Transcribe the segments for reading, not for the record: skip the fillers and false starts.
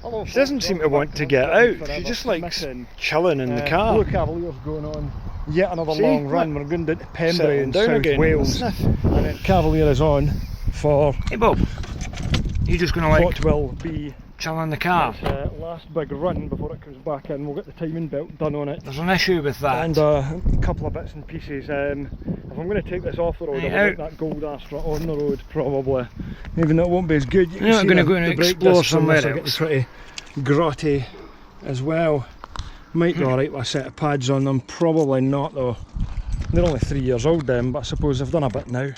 She doesn't seem to want to get out. She just likes chilling in the car. Blue Cavalier's going on yet another See? long run. We're going down to Pembrey in down South again Wales, and then Cavalier is on for Hey Bob, you just going to like what will be chill in the car? its last big run before it comes back in. We'll get the timing belt done on it. There's an issue with that. And a couple of bits and pieces. If I'm going to take this off the road, I'll put that gold Astra on the road probably. Even though it won't be as good. You're not going to go and explore somewhere else. Pretty grotty as well. Might be alright with a set of pads on them, probably not though. They're only 3 years old then, but I suppose they've done a bit now.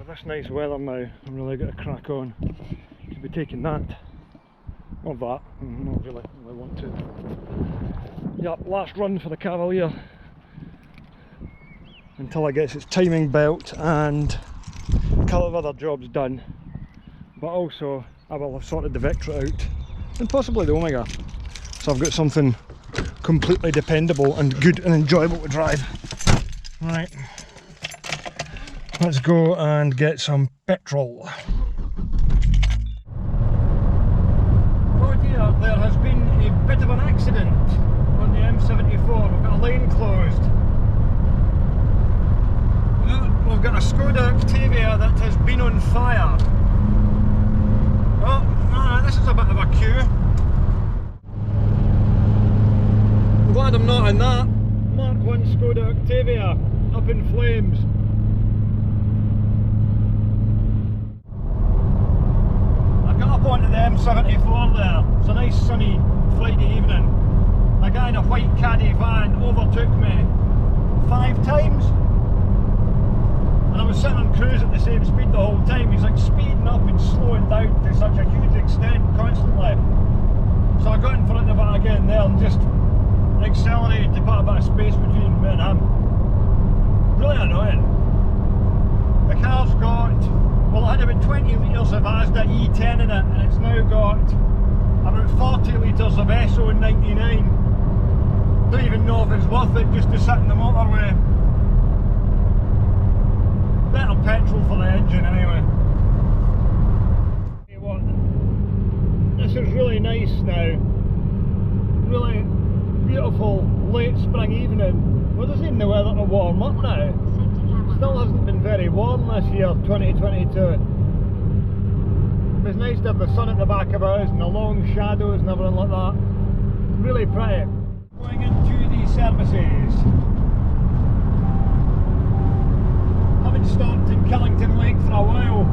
This nice weather now, I'm really got to crack on. Should be taking that, or that, not really want to. Yep, last run for the Cavalier until it gets its timing belt and a couple of other jobs done. But also I will have sorted the Vectra out and possibly the Omega, so I've got something completely dependable and good and enjoyable to drive. Right. Let's go and get some petrol. Oh dear, there has been a bit of an accident on the M74. We've got a lane closed. We've got a Skoda Octavia that has been on fire. Oh, this is a bit of a queue. I'm glad I'm not in that. Mark 1 Skoda Octavia up in flames. Got up onto the M74 there. It's a nice sunny Friday evening. A guy in a white caddy van overtook me 5 times, and I was sitting on cruise at the same speed the whole time. He's like speeding up and slowing down to such a huge extent constantly. So I got in front of it again there and just accelerated to put a bit of space between me and him. Really annoying. The car's got, well, it had about 20 litres of Asda E10 in it, and it's now got about 40 litres of SO99. Don't even know if it's worth it just to sit in the motorway. Better petrol for the engine anyway. Hey, what? This is really nice now. Really beautiful late spring evening. We're just needing the weather to warm up now. Still hasn't been very warm this year, 2022. It's nice to have the sun at the back of us and the long shadows and everything like that. Really pretty. Going into the services. Haven't stopped in Killington Lake for a while.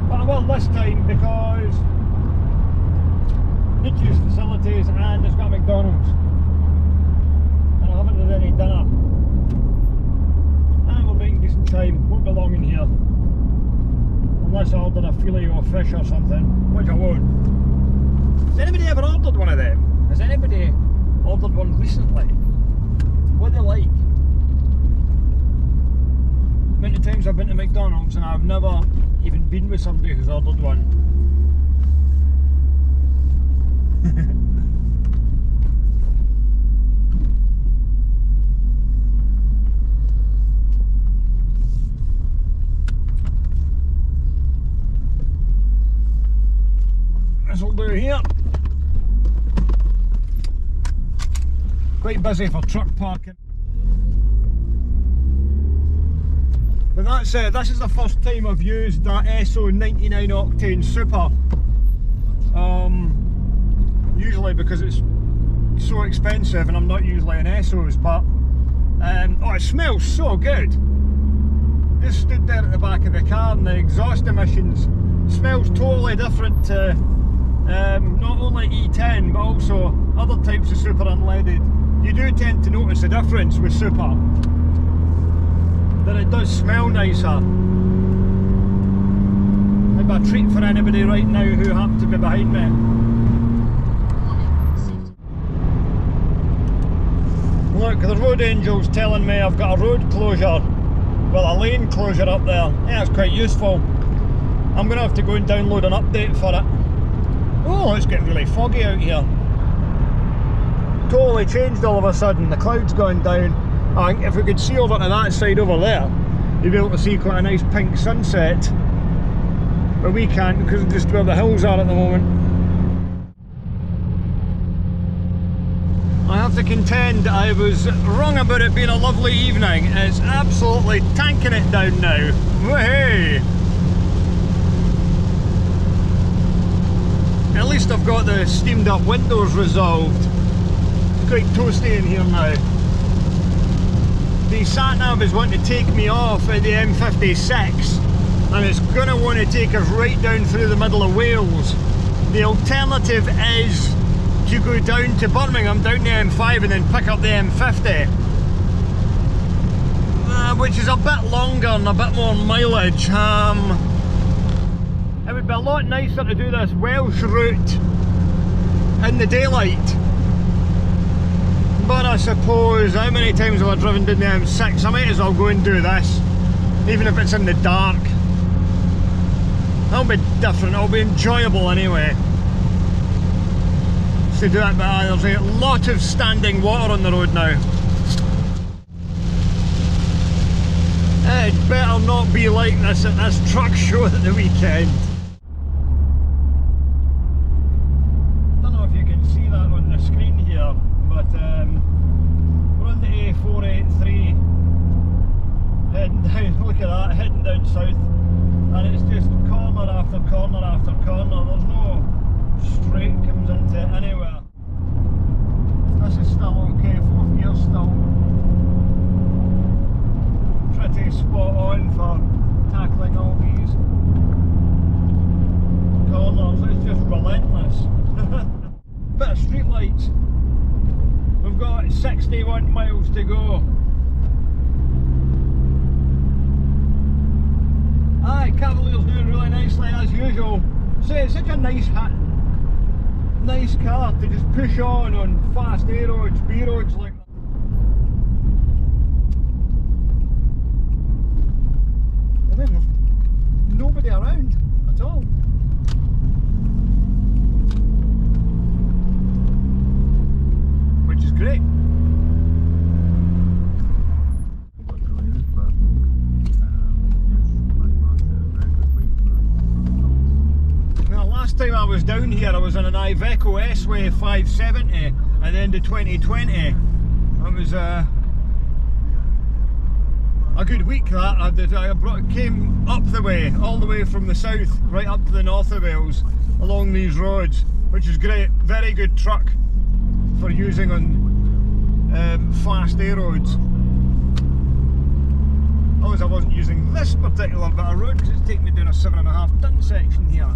But I will this time because Nietzsche's facilities and it's got a McDonald's. And I haven't had any dinner. And we're making decent time, won't be long in here. Unless I order a filet or fish or something, which I won't. Has anybody ever ordered one of them? Has anybody ordered one recently? What are they like? Many times I've been to McDonald's and I've never even been with somebody who's ordered one. This'll do here. Quite busy for truck parking. But that said, this is the first time I've used that SO99 octane super. Usually because it's so expensive and I'm not usually in SOs, but oh, it smells so good. Just stood there at the back of the car and the exhaust emissions smells totally different to not only E10 but also other types of super unleaded. You do tend to notice a difference with super, that it does smell nicer. It be a treat for anybody right now who happens to be behind me. Look, the road angel's telling me I've got a road closure, well, a lane closure up there. Yeah, it's quite useful. I'm going to have to go and download an update for it. Oh, it's getting really foggy out here. Totally changed all of a sudden, the cloud's gone down. I think if we could see over to that side over there, you'd be able to see quite a nice pink sunset. But we can't because of just where the hills are at the moment. I have to contend I was wrong about it being a lovely evening. It's absolutely tanking it down now. Whey! At least I've got the steamed up windows resolved. It's quite toasty in here now. The sat-nav is wanting to take me off at the M56 and it's going to want to take us right down through the middle of Wales. The alternative is to go down to Birmingham, down the M5 and then pick up the M50. Which is a bit longer and a bit more mileage. It would be a lot nicer to do this Welsh route in the daylight. But I suppose, how many times have I driven down the M6? I might as well go and do this, even if it's in the dark. That'll be different, it'll be enjoyable anyway. To do it, but there's a lot of standing water on the road now. It better not be like this at this truck show at the weekend. Don't know if you can see that on the screen here, but we're on the A483 heading down, look at that, heading down south, and it's just corner after corner after corner. There's no straight comes into anywhere. This is still okay, 4th gear still pretty spot on for tackling all these corners. It's just relentless. Bit of street lights. We've got 61 miles to go. Aye, Cavalier's doing really nicely as usual. So it's such a nice car to just push on fast A roads, B roads like that. And then there's nobody around at all. Which is great. Last time I was down here I was on an Iveco S-Way 570 at the end of 2020. It was a good week that. I came up the way, all the way from the south right up to the north of Wales along these roads, which is great. Very good truck for using on fast A roads. As long as I wasn't using this particular bit of road because it's taking me down a 7.5 ton section here.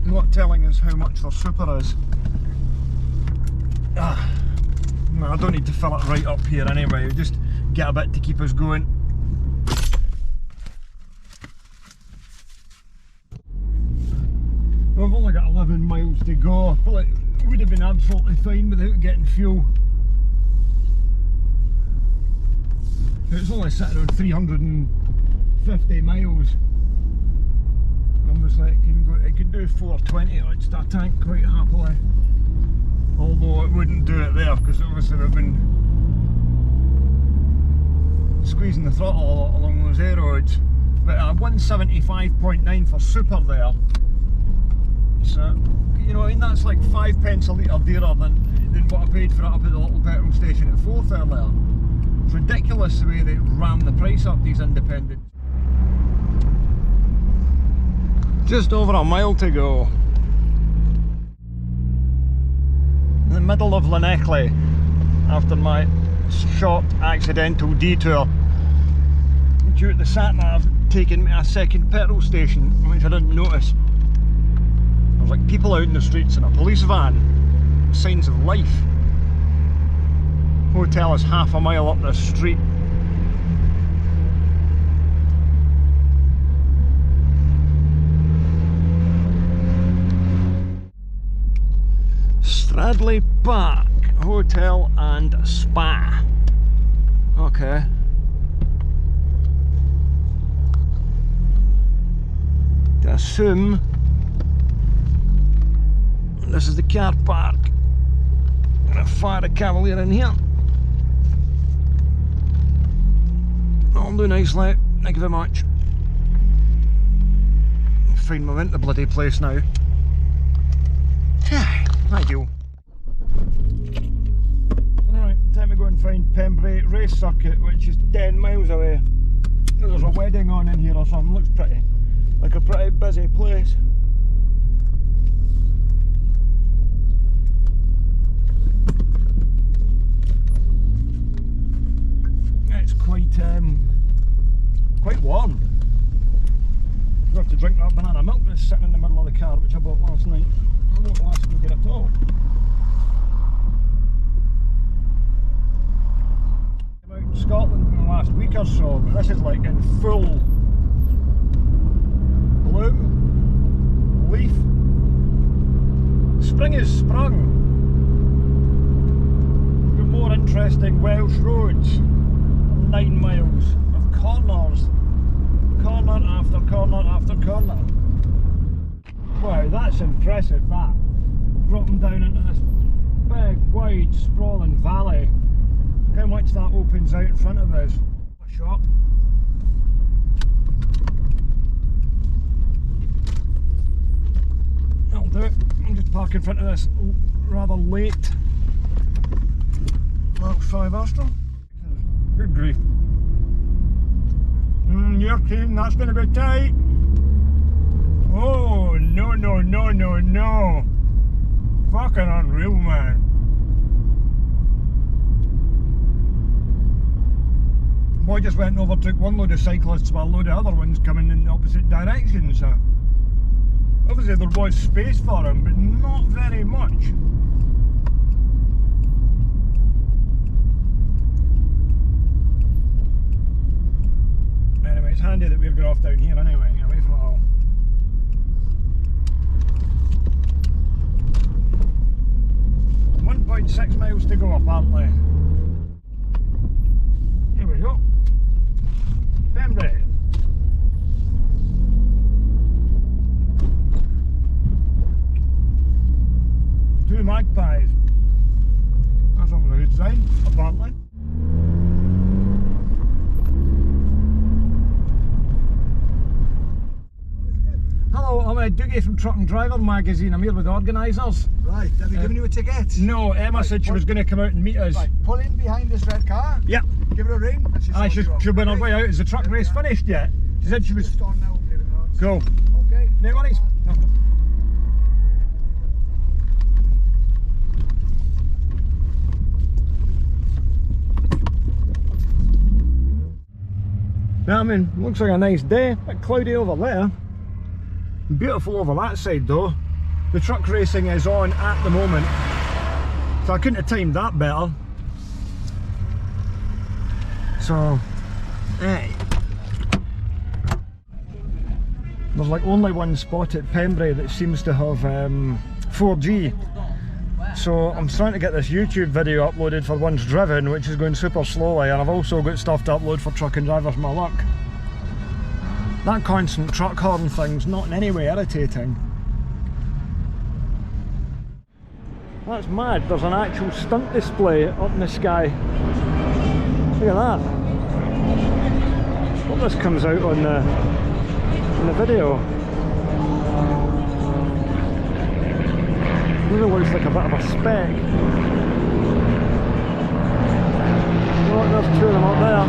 Not telling us how much their super is. No, I don't need to fill it right up here anyway, we'll just get a bit to keep us going. only got 11 miles to go. Well, it would have been absolutely fine without getting fuel. It's only sitting on 350 miles. Obviously it can do 420 on its tank quite happily. Although it wouldn't do it there because obviously we've been squeezing the throttle along those air roads. But 175.9 for super there. So, you know, I mean, that's like 5 pence a litre dearer than what I paid for it up at the little petrol station at Forth earlier. It's ridiculous the way they ram the price up, these independents. Just over a mile to go. In the middle of Llanelli, after my short accidental detour, due to the sat-nav taking me a second petrol station, which I didn't notice. There was like people out in the streets and a police van. Signs of life. Hotel is half a mile up the street. Stradley Park Hotel and Spa. Okay. To assume this is the car park. I'm gonna fire a Cavalier in here. That'll do nicely, thank you very much. Find my way into the bloody place now. Ideal. Alright, time to go and find Pembrey race circuit, which is 10 miles away. There's a wedding on in here or something, looks pretty, like a pretty busy place. It's quite warm. You have to drink that banana milk that's sitting in the middle of the car, which I bought last night. It won't last me here at all. I'm out in Scotland in the last week or so, but this is like in full bloom, leaf. Spring is sprung. We've got more interesting Welsh roads. 9 miles of corners. Corner after corner after corner. Wow, that's impressive, that. Dropping down into this big, wide, sprawling valley. Look how much that opens out in front of us. A shop. That'll do it. I'm just parking in front of this rather late Mark 5 Astra. Good grief. You're keen, that's going to be tight. Oh, no, no, no, no, no. Fucking unreal, man. Boy just went and overtook one load of cyclists while a load of other ones coming in the opposite direction, so obviously there was space for him, but not very much. Anyway, it's handy that we've got off down here anyway, away from it all. .6 miles to go apparently. Here we go. Pembrey. Two magpies. That's always a good sign, apparently. Hello, I'm Dougie from Truck and Driver magazine. I'm here with the organisers. Right, have they given you a ticket? No, Emma said she was going to come out and meet us. Right, pull in behind this red car. Yep. Give her a ring. She's been on her way out. Is the truck race finished yet? She said she was. Just on now, believe it or not. Cool. Okay. No worries. No. Yeah, I mean, looks like a nice day. A bit cloudy over there. Beautiful over that side though. The truck racing is on at the moment, so I couldn't have timed that better. So, hey. There's like only one spot at Pembrey that seems to have 4G. So I'm trying to get this YouTube video uploaded for Once Driven, which is going super slowly, and I've also got stuff to upload for Trucking Drivers My Luck. That constant truck horn thing's not in any way irritating. That's mad, there's an actual stunt display up in the sky. Look at that. Hope this comes out on the video. Really looks like a bit of a speck. Look, there's two of them up there.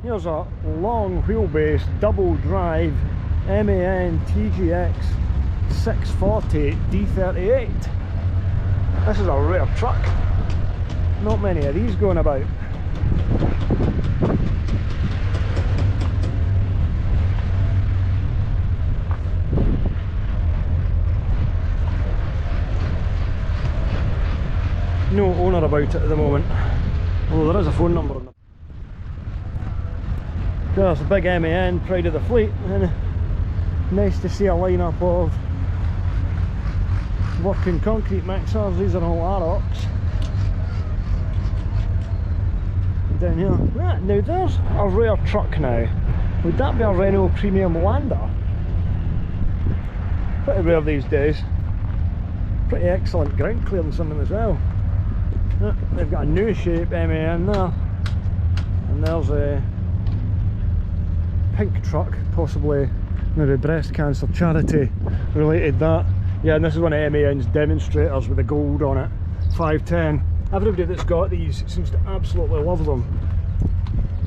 Here's a long wheelbase double drive MAN TGX 640 D38. This is a rare truck. Not many of these going about. No owner about it at the moment, although there is a phone number on it. There's a big MAN, pride of the fleet, and nice to see a lineup of working concrete mixers. These are all Arocs. And down here, now there's a rare truck now. Would that be a Renault Premium Lander? Pretty rare these days. Pretty excellent ground clearance on them as well. They've got a new shape MAN there, and there's a pink truck, possibly maybe breast cancer charity related that. Yeah, and this is one of MAN's demonstrators with the gold on it, 510. Everybody that's got these seems to absolutely love them.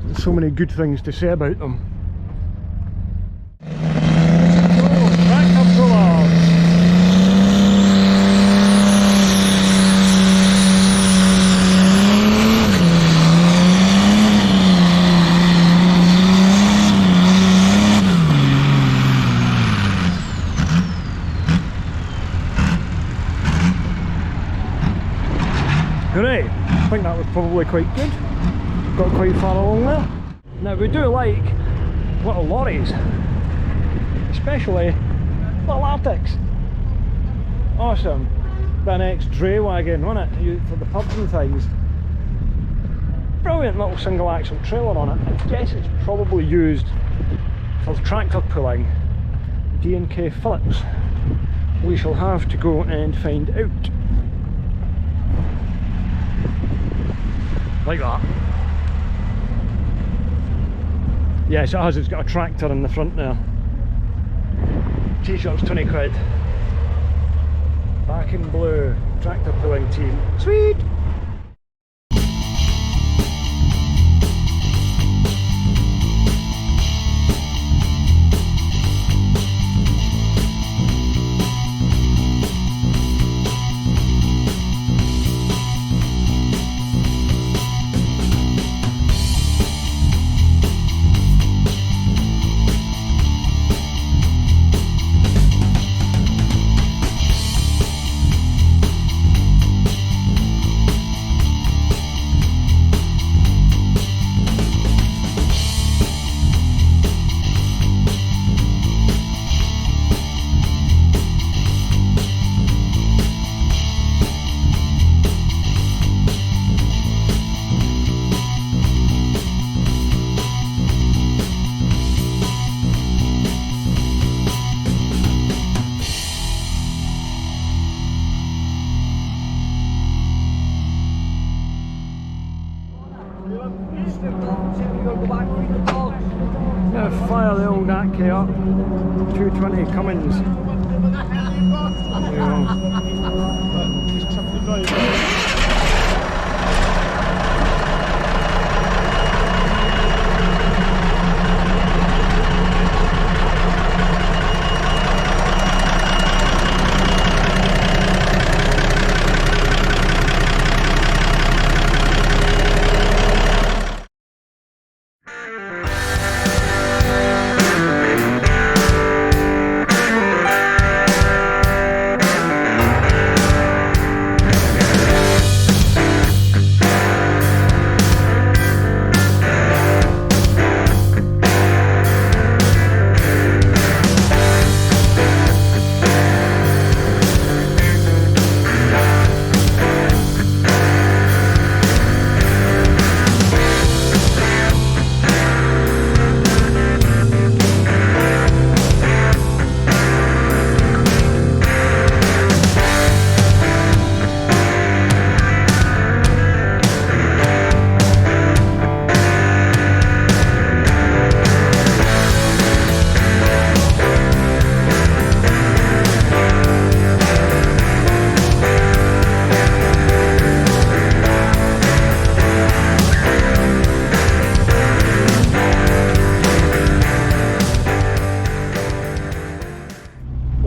There's so many good things to say about them. Oh, tractor pullers. Great, I think that was probably quite good. Got quite far along there. Now we do like little lorries, especially Little Arctics. Awesome. An ex-dray wagon, wasn't it? Used for the pubs and things. Brilliant little single axle trailer on it. I guess it's probably used for tractor pulling. D&K Phillips. We shall have to go and find out. Like that. Yes, it has. It's got a tractor in the front there. T-shirt's 20 quid. Back in blue, tractor pulling team. Sweet! Gonna fire the old Aki up. 220 Cummins.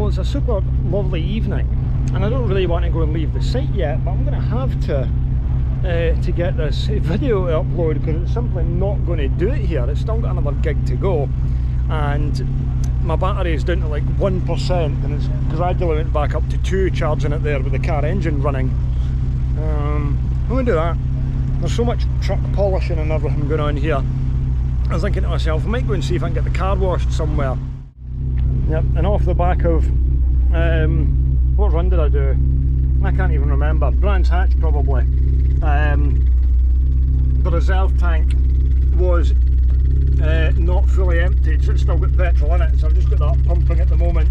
It's a super lovely evening, and I don't really want to go and leave the site yet, but I'm going to have to get this video uploaded because it's simply not going to do it here. It's still got another gig to go, and my battery is down to like 1%, and it's gradually went back up to 2 charging it there with the car engine running. I'm going to do that. There's so much truck polishing and everything going on here. I was thinking to myself, I might go and see if I can get the car washed somewhere. Yep, and off the back of, what run did I do? I can't even remember. Brands Hatch probably. The reserve tank was not fully emptied, so it's still got petrol in it, so I've just got that pumping at the moment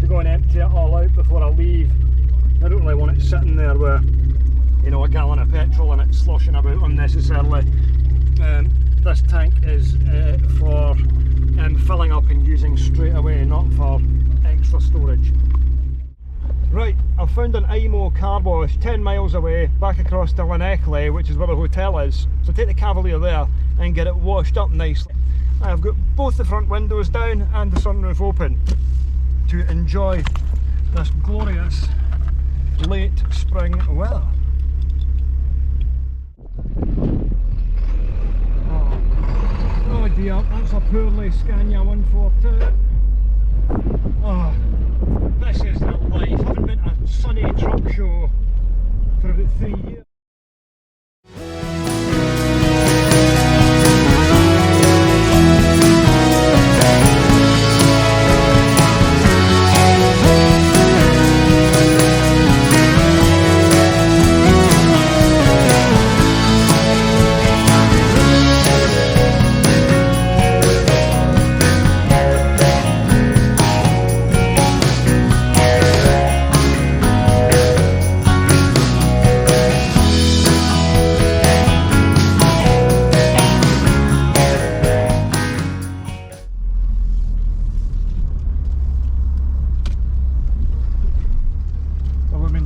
to go and empty it all out before I leave. I don't really want it sitting there with, you know, a gallon of petrol in it sloshing about unnecessarily. This tank is for filling up and using straight away, not for extra storage. Right, I've found an IMO car wash 10 miles away, back across to Llanelli, which is where the hotel is. So take the Cavalier there and get it washed up nicely. I've got both the front windows down and the sunroof open to enjoy this glorious late spring weather. Oh dear, that's a poorly Scania 142. Oh, this is the life. I haven't been to a sunny truck show for about 3 years.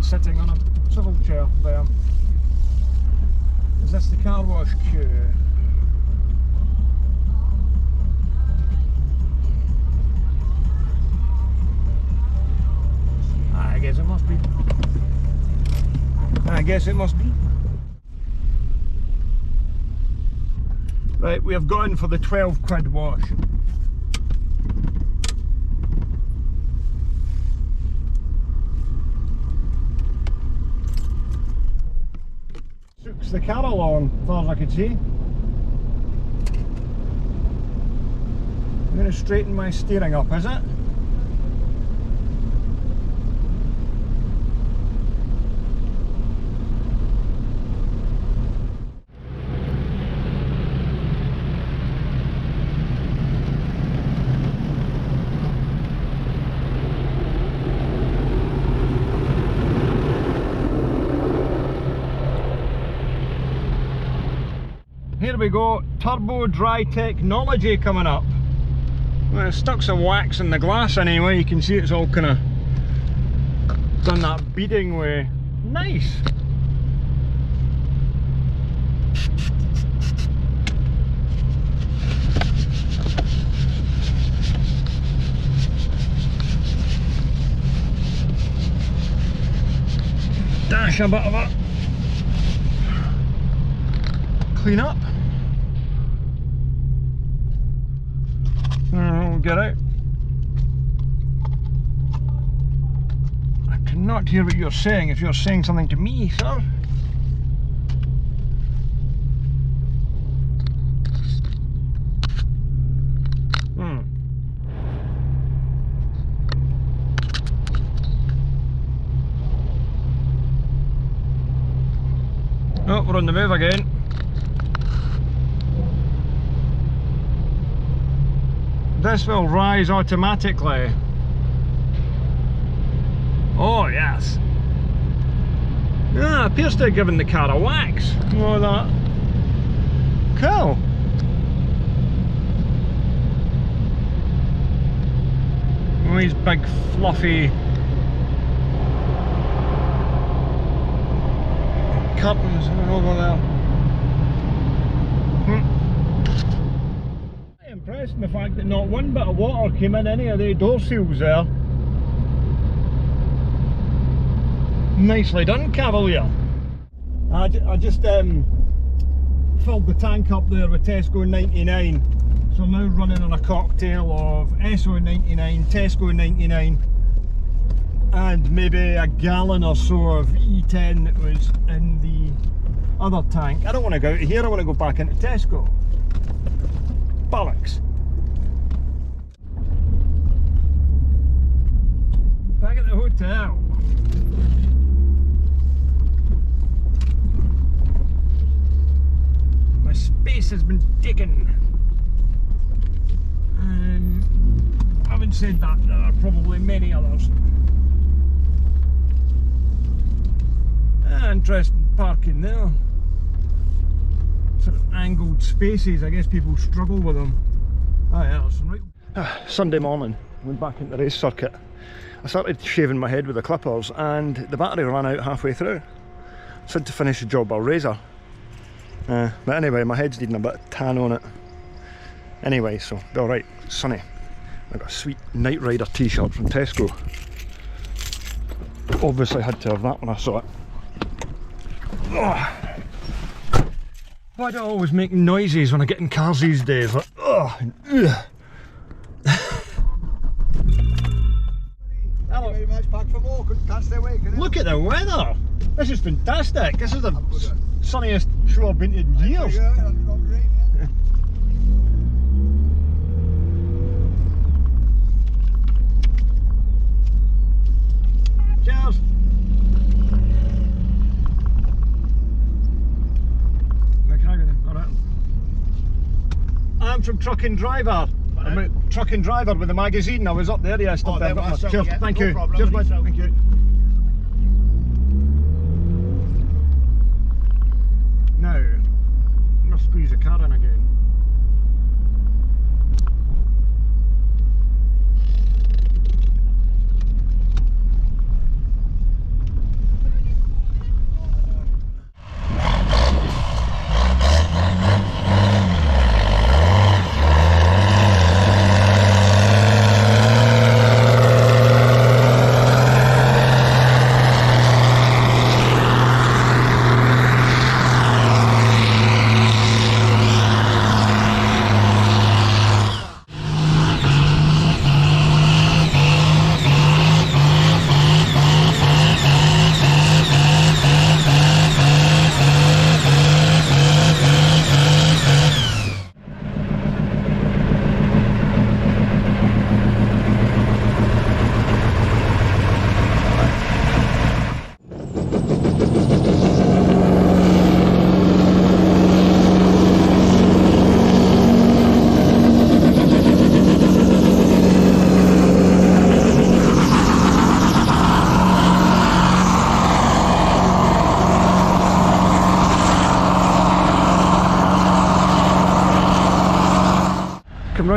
man sitting on a swivel chair there. Is this the car wash queue? I guess it must be. I guess it must be. Right, we have gone for the 12 quid wash. Suits the car along, as far as I can see. I'm going to straighten my steering up, is it? Here we go, turbo dry technology coming up. Well, I stuck some wax in the glass anyway, you can see it's all kind of done that beading way. Nice! Dash a bit of it. Clean up. We'll get out. I cannot hear what you're saying if you're saying something to me, sir. Oh, we're on the move again. This will rise automatically. Oh yes. Ah, appears to have given the car a wax. Oh, that. Cool. Oh, these big fluffy curtains over there. Impressed in the fact that not one bit of water came in any of the door seals there. Nicely done, Cavalier. I just filled the tank up there with Tesco 99, so I'm now running on a cocktail of Esso 99, Tesco 99 and maybe a gallon or so of E10 that was in the other tank. I don't want to go out of here, I want to go back into Tesco. Bollocks. Back at the hotel. My space has been taken. Having said that, there are probably many others. Interesting parking there. Sort of angled spaces, I guess people struggle with them. Oh yeah, there's some right... Sunday morning, went back into the race circuit. I started shaving my head with the clippers and the battery ran out halfway through. So I had to finish the job by razor. But anyway, my head's needing a bit of tan on it. Anyway, so be alright, it's sunny. I got a sweet Night Rider t-shirt from Tesco. Obviously had to have that when I saw it. Oh. Why do I always make noises when I get in cars these days? Like, oh, ugh. Hello. Very much back from work, can't stay awake. Look at the weather! This is fantastic! This is the sunniest show I've been in years. Cheers! I'm from Truck and Driver. I'm a Truck and Driver with the magazine. I was up there yesterday. Cheers, thank you. Cheers, bud. Thank you. Now, I'm going to squeeze the car in again.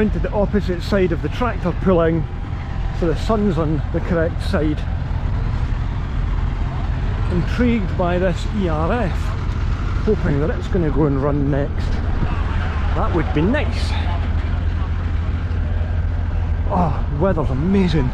round to the opposite side of the tractor pulling so the sun's on the correct side. Intrigued by this ERF, hoping that it's going to go and run next. That would be nice. Oh, the weather's amazing.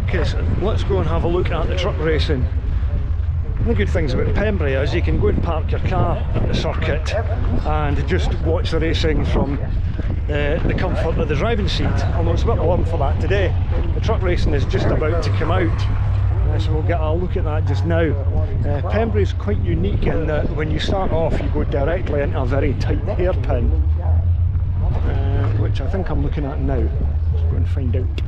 Okay, so let's go and have a look at the truck racing. The good things about Pembrey is you can go and park your car at the circuit and just watch the racing from the comfort of the driving seat, although it's a bit warm for that today. The truck racing is just about to come out, so we'll get a look at that just now. Pembrey is quite unique in that when you start off you go directly into a very tight hairpin, which I think I'm looking at now. Let's go and find out.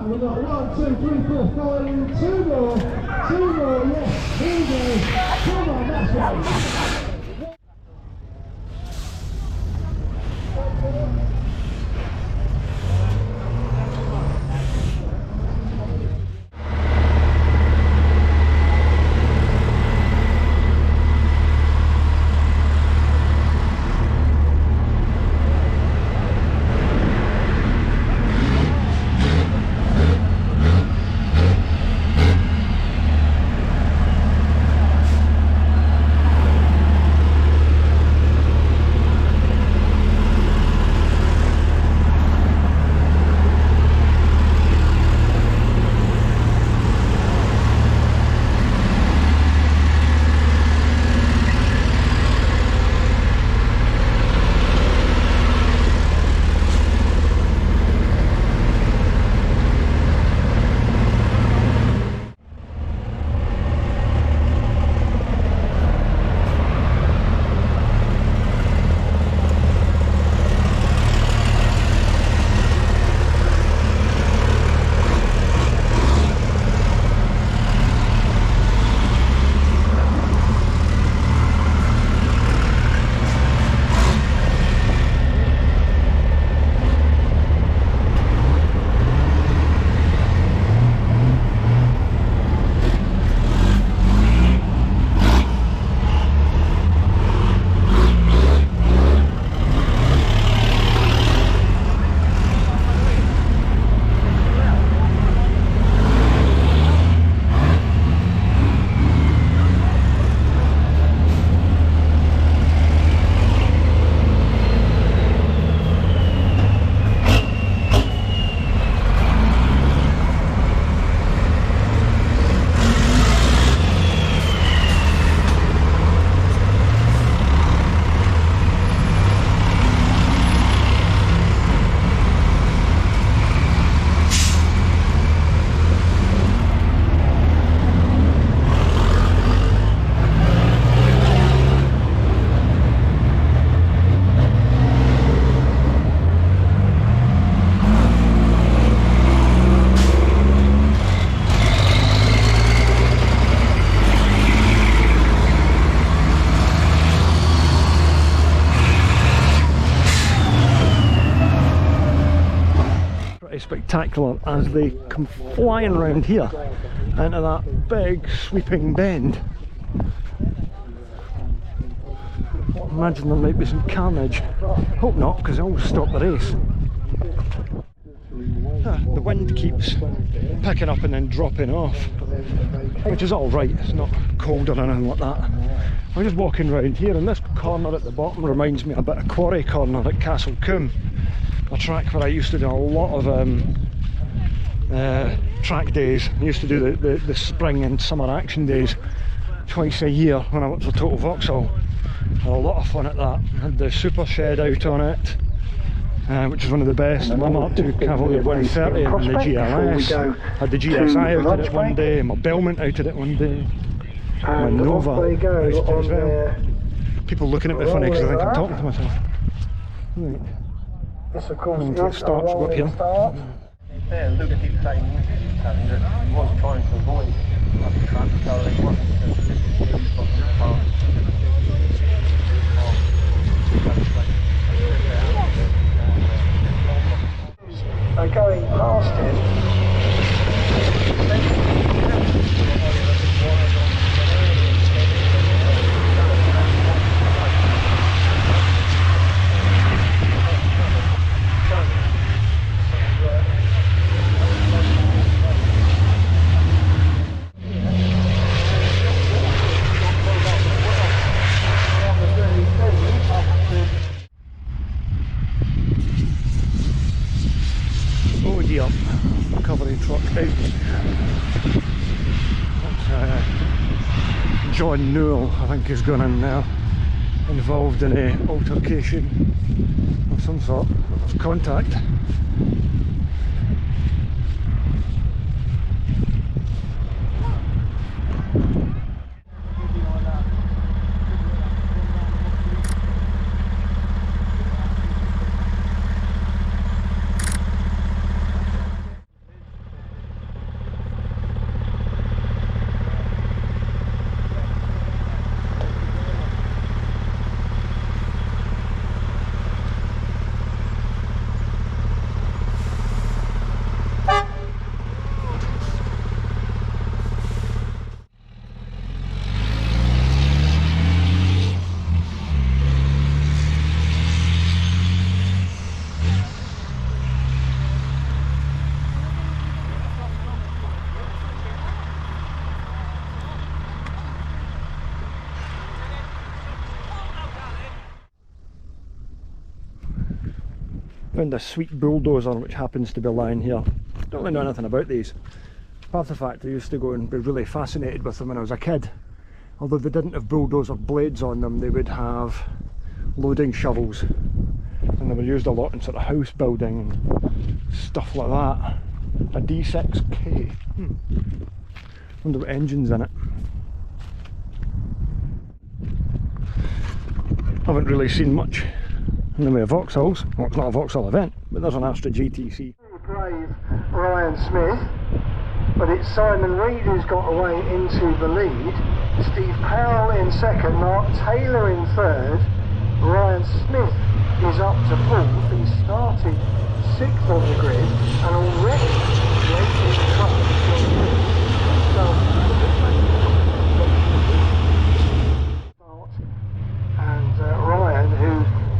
We've got 1, 2, 3, 4, 5, 2 more, yes, here we go, come on, that's right. spectacular as they come flying around here into that big sweeping bend. Imagine there might be some carnage. Hope not, because they'll stop the race. The wind keeps picking up and then dropping off, which is alright, it's not cold or anything like that. I'm just walking around here, and this corner at the bottom reminds me a bit of Quarry Corner at Castle Coombe, a track where I used to do a lot of track days. I used to do the spring and summer action days twice a year when I worked for Total Vauxhall. Had a lot of fun at that. Had the super shed out on it, which is one of the best. My Mark II Cavalier 130 and the GLS. Had the GSI out at it one day, my Belmont out at it one day, my Nova out at it as well. People looking at me funny because I think I'm talking to myself. Right. This of course It starts up here. Yeah, look at him saying he was trying to avoid the trap, so he wasn't going past it. Cavalier truck out. John Newell, I think, has gone in there, involved in an altercation of some sort of contact. Found a sweet bulldozer which happens to be lying here. Don't really know anything about these. Apart from the fact I used to go and be really fascinated with them when I was a kid. Although they didn't have bulldozer blades on them, they would have loading shovels. And they were used a lot in sort of house building and stuff like that. A D6K. Wonder what engine's in it. Haven't really seen much in the way of Vauxhalls. Well, it's not a Vauxhall event, but there's an Astra GTC. Brave Ryan Smith, but it's Simon Reed who's got away into the lead. Steve Powell in second, Mark Taylor in third. Ryan Smith is up to fourth. He started sixth on the grid and already the 18th truck and Ryan, who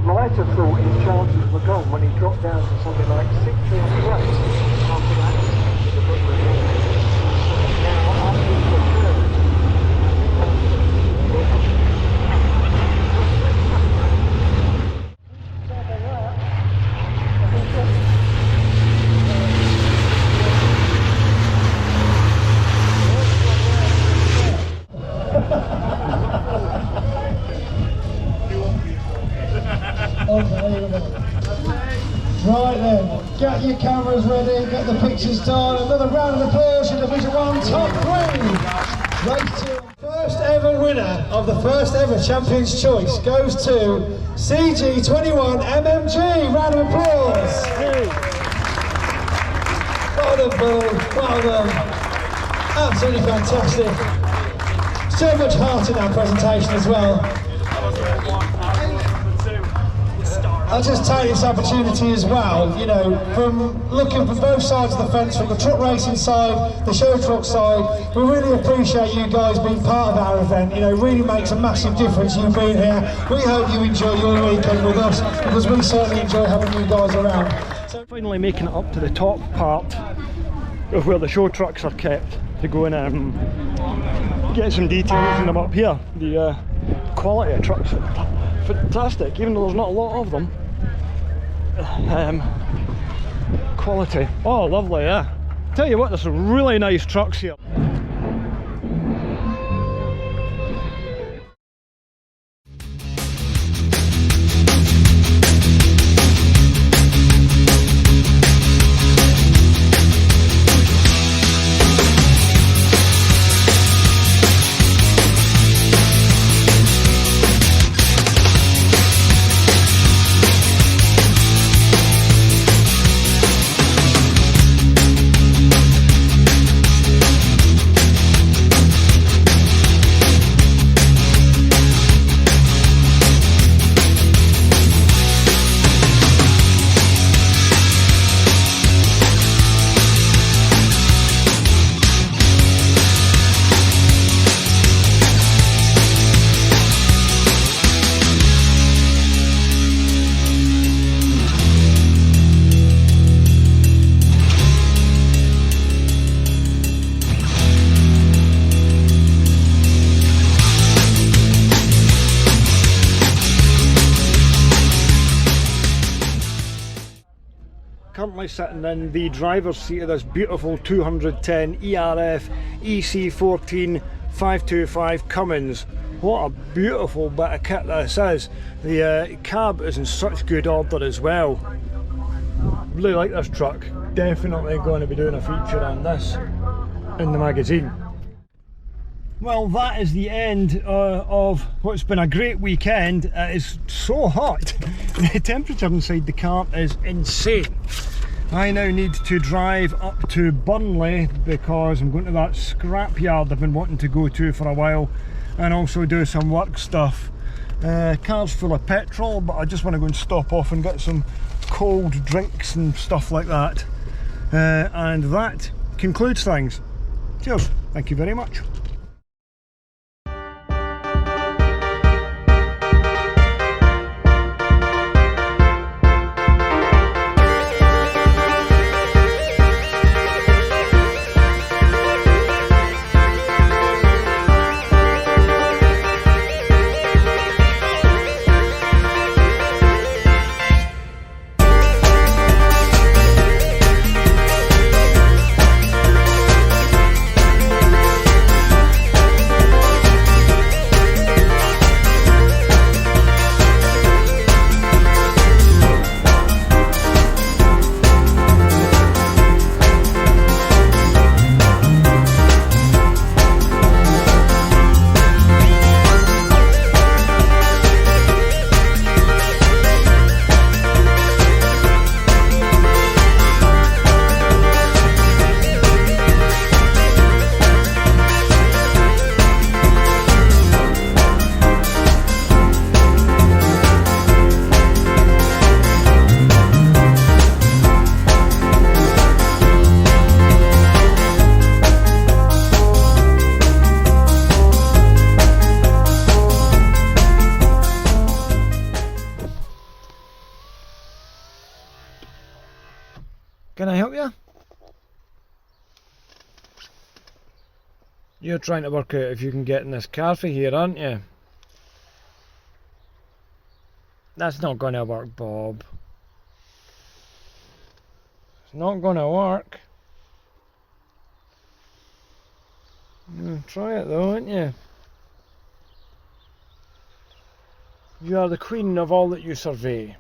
might have thought his chances were gone when he dropped down to something like 16th place after that incident with the Brooklyn Ring. Now up into third. Right then, get your cameras ready, get the pictures done. Another round of applause for Division 1 Top 3. Race 2. First ever winner of the first ever Champions Choice goes to CG21 MMG. Round of applause. Well done, Paul. Well done. Absolutely fantastic. So much heart in that presentation as well. Star. I'll just take this opportunity as well, you know, from looking from both sides of the fence, from the truck racing side, the show truck side, we really appreciate you guys being part of our event. You know, it really makes a massive difference you being here. We hope you enjoy your weekend with us, because we certainly enjoy having you guys around. So finally making it up to the top part of where the show trucks are kept to go and get some details on them up here. The quality of trucks are fantastic, even though there's not a lot of them. Quality, oh lovely, yeah. Tell you what, there's some really nice trucks here. Currently sitting in the driver's seat of this beautiful 210 ERF EC14 525 Cummins. What a beautiful bit of kit this is. The cab is in such good order as well. Really like this truck. Definitely going to be doing a feature on this in the magazine. Well, that is the end of what's been a great weekend. It is so hot. The temperature inside the car is insane. I now need to drive up to Burnley because I'm going to that scrapyard I've been wanting to go to for a while, and also do some work stuff. Car's full of petrol, but I just want to go and stop off and get some cold drinks and stuff like that. And that concludes things. Cheers. Thank you very much. Can I help you? You're trying to work out if you can get in this car for here, aren't you? That's not going to work, Bob. It's not going to work. Try it though, aren't you? You are the queen of all that you survey.